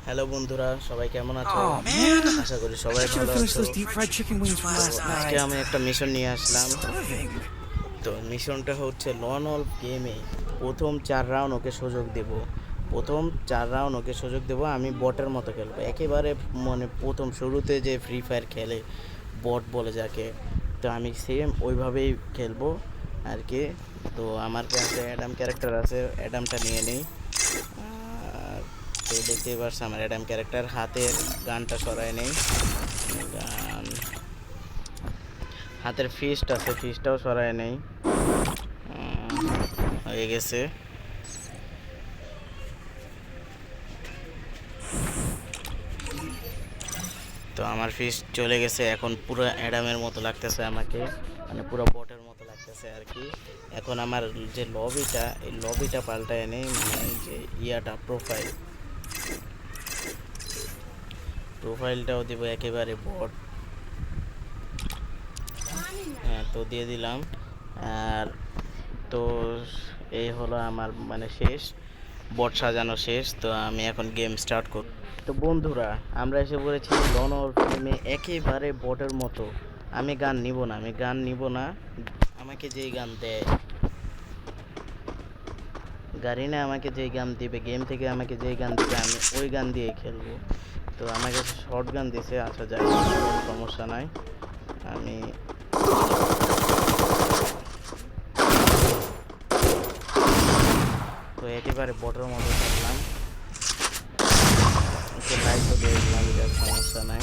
Hello বন্ধুরা, সবাই কেমন আছো? Oh man, আশা করি সবাই I should ভালো have finished আছো। those deep fried chicken wings from last আজকে night. আমি একটা মিশন নিয়ে আসলাম। Starving. তো মিশনটা হচ্ছে লন অফ গেমে প্রথম 4 রাউন্ড ওকে সুযোগ দেব। প্রথম 4 রাউন্ড ওকে সুযোগ দেব, আমি বটের মতো খেলবো একেবারে, মানে প্রথম শুরুতে যে ফ্রি ফায়ার খেলে বট বলে যাকে, তো আমি সেম ওইভাবেই খেলবো আর কি। তো আমার কাছে অ্যাডাম ক্যারেক্টার আছে, অ্যাডামটা নিয়ে নিই। তো দেখতেই পারছি আমার অ্যাডাম ক্যারেক্টার, হাতের গানটা সরায় নেই, গান হাতের ফিস্ট আছে, ফিস্টটাও সরায় নেই, হয়ে গেছে। তো আমার ফিস্ট চলে গেছে, এখন পুরো অ্যাডামের মতো লাগতেছে আমাকে, মানে পুরো বটের মতো লাগতেছে আর কি। এখন আমার যে লবিটা, এই লবিটা পাল্টায় নেই, মানে যে ইয়াটা প্রোফাইলটাও দিব একেবারে বট। হ্যাঁ, তো দিয়ে দিলাম। আর তো এই হলো আমার মানে শেষ, বট সাজানো শেষ। তো আমি এখন গেম স্টার্ট করব। তো বন্ধুরা, আমরা এসে পড়েছি লনর ফিল্মে একেবারে বটের মতো। আমি গান নিব না, আমি গান নিব না, আমাকে যেই গান দেয় গারিনা, আমাকে যেই গান দিবে গেম থেকে, আমাকে যেই গান দিবে আমি ওই গান দিয়ে খেলবো। তো আমাকে শর্ট গান দিছে, আচ্ছা যাই হোক, কোনো সমস্যা নাই। আমি তো একেবারে বটের মতো খেললাম, ওকে লাইটও দিয়ে দিলাম, যার সমস্যা নাই।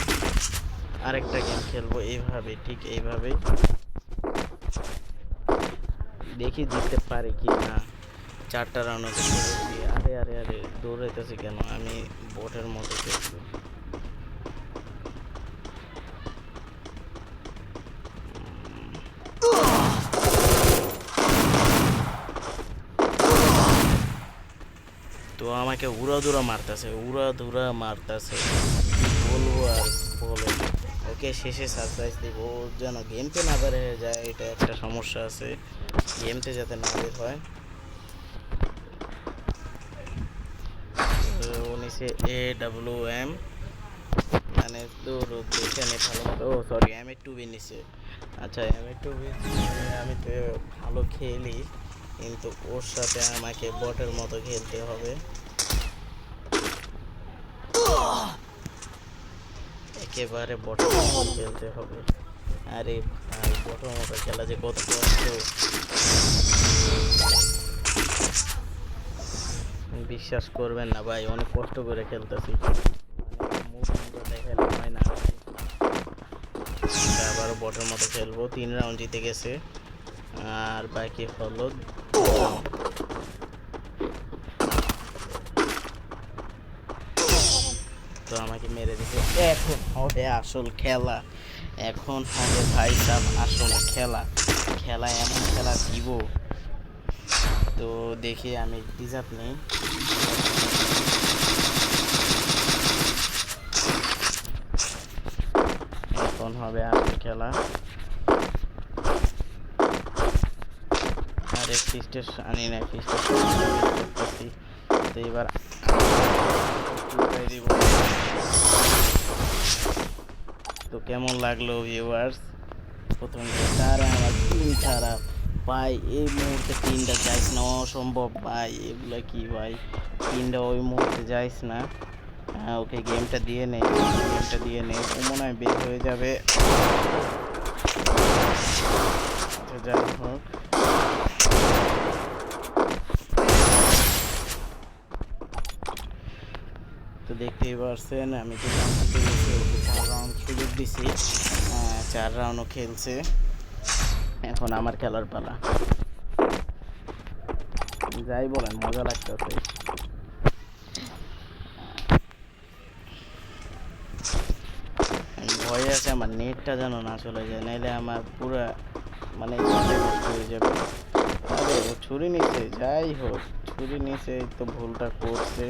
আরেকটা গেম খেলবো এইভাবে, ঠিক এইভাবেই, দেখি জিততে পারি কি না। 4টা রাউন্ড ওকে খেলেছি। আরে আরে আরে দৌড়াইতেছি কেন, আমি বটের মতো খেলছি। তো আমাকে উড়াধুরা মারতেছে, বলবো আর বলো। ওকে শেষে সারপ্রাইজ দিব, ও যেন গেমতে না বের হয়ে যায়, এটা একটা সমস্যা আছে, গেমতে যাতে না বের হয়। ও নিচে AWM, মানে তোর দেখে নে ভালো মতো, ও সরি M8 নিচে। আচ্ছা M8 আমি তো ভালো খেলি, কিন্তু ওর সাথে আমাকে বটের মতো খেলতে হবে, একেবারে বটের মতো খেলতে হবে। আরে ভাই, বটের মতো খেলা যে কত কষ্ট, বিশ্বাস করবেন না ভাই, অনেক কষ্ট করে খেলতেছি, মানে মুভমেন্ট দেখালে হয় না ভাই। আবারও বটের মতো খেলবো, 3 রাউন্ড জিতে গেছে, আর বাকি হলো 2 রাউন্ড। তো আমাকে মেরে দিছে, এখন হবে আসল খেলা, এখন হবে ভাই সাব আসল খেলা, খেলা এমন খেলা দিব। তো দেখি আমি ডিজার্ভ নেই, এখন হবে আসল খেলা। আরে ফিস্টের আনি না, ফিস্টের করতেছি, তো এবার দিব। তো কেমন লাগলো ভিউয়ার্স, প্রথম তারা আমার টিম খারাপ ভাই, এই মুহূর্তে টিমটা যাইস না, অসম্ভব ভাই, এগুলো কি ভাই, টিমটা ওই মুহূর্তে যাইস না। হ্যাঁ, ওকে গেমটা দিয়ে নেই, গেমটা দিয়ে নেই, ও মনে হয় বের হয়ে যাবে। আচ্ছা যাই হোক, তো দেখতেই পারছেন আমি তো জিতে গেছি, ওকে 4 রাউন্ড সুযোগ দিছি, 4 রাউন্ডও খেলছে, এখন আমার খেলার পালা। যাই বলেন, মজা লাগতেছে। ভয় আছে আমার নেটটা যেন না চলে যায়, নাইলে আমার পুরা মানে নষ্ট হয়ে যাবে। আরে ও ছুরি নিচ্ছে, যাই হোক ছুরি নিচ্ছে, এই তো ভুলটা করছে।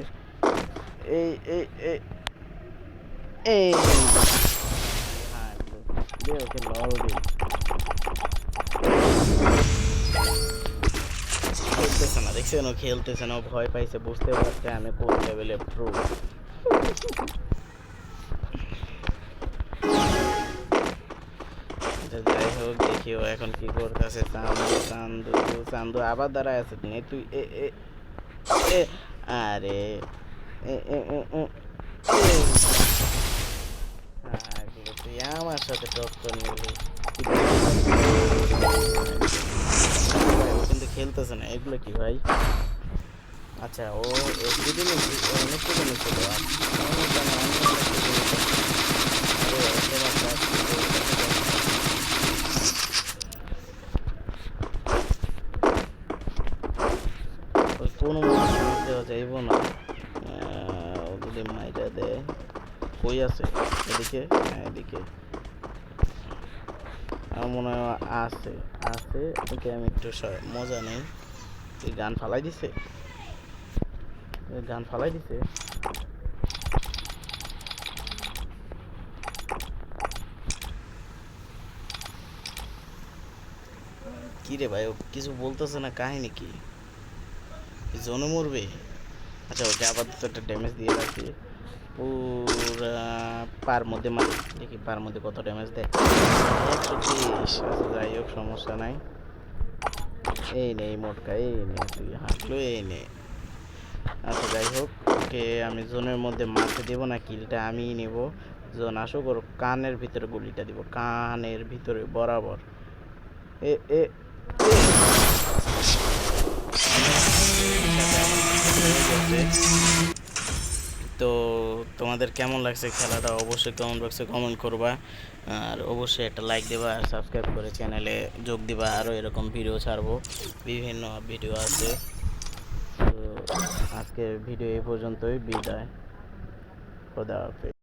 এই এই এই এই হ্যাঁ, দে ওকে লল দিই। খেলতেছে না, দেখছেন ও খেলতেছে না, ও ভয় পাইছে, বুঝতে পারছে আমি কোন লেভেলে প্রো। যাই হোক দেখি ও এখন কি করতেছে। চান্দু চান্দু চান্দু আবার দাঁড়ায় আছে নে তুই। এ এ এ আরে এ এ এ এ আগলে তুই আমার সাথে টক্কর নিলি। ও কিন্তু খেলতেছে না। এগুলো কি ভাই? আচ্ছা ও এসপিডি নিচ্ছে, অনেক কিছু নিচ্ছিল। আমি জানি আমি অনেক কিছু নিতাম। আরে তোমার কাজ কি কোনো মতে দেওয়া যাইব না। ওগুলি মাইরা দেয়। কই আছে? এদিকে? হ্যাঁ এদিকে। আমার মনে হয় আছে আছে। ওকে আমি একটু মজা নেই। এই গান ফালাই দিছে, গান ফালাই দিছে। কি রে ভাই, ও কিছু বলতেছে না, কাহিনী কি? জনে মরবে? আচ্ছা ওকে আপাতত একটা ড্যামেজ দিয়ে রাখি। পুরা পার মধ্যে মারি, দেখি পার মধ্যে কত ড্যামেজ দেয়। 130। আচ্ছা যাই হোক সমস্যা নাই। এই নে এই মোটকা, এই নে তুই হাঁটলো, এই নে। আচ্ছা যাই হোক, ওকে আমি জোনের মধ্যে মারতে দেবো না, কিলটা আমিই নেব। জোন আসুক, ওর কানের ভিতরে গুলিটা দিব, কানের ভিতরে বরাবর। এ এ তো তোমাদের কেমন লাগছে খেলাটা অবশ্যই কমেন্ট বক্সে কমেন্ট করবা। আর অবশ্যই একটা লাইক দেবা আর সাবস্ক্রাইব করে চ্যানেলে যোগ দিবা। আরও এরকম ভিডিও ছাড়বো, বিভিন্ন ভিডিও আছে। তো আজকে ভিডিও এই পর্যন্তই, বিদায়, খোদা হাফেজ।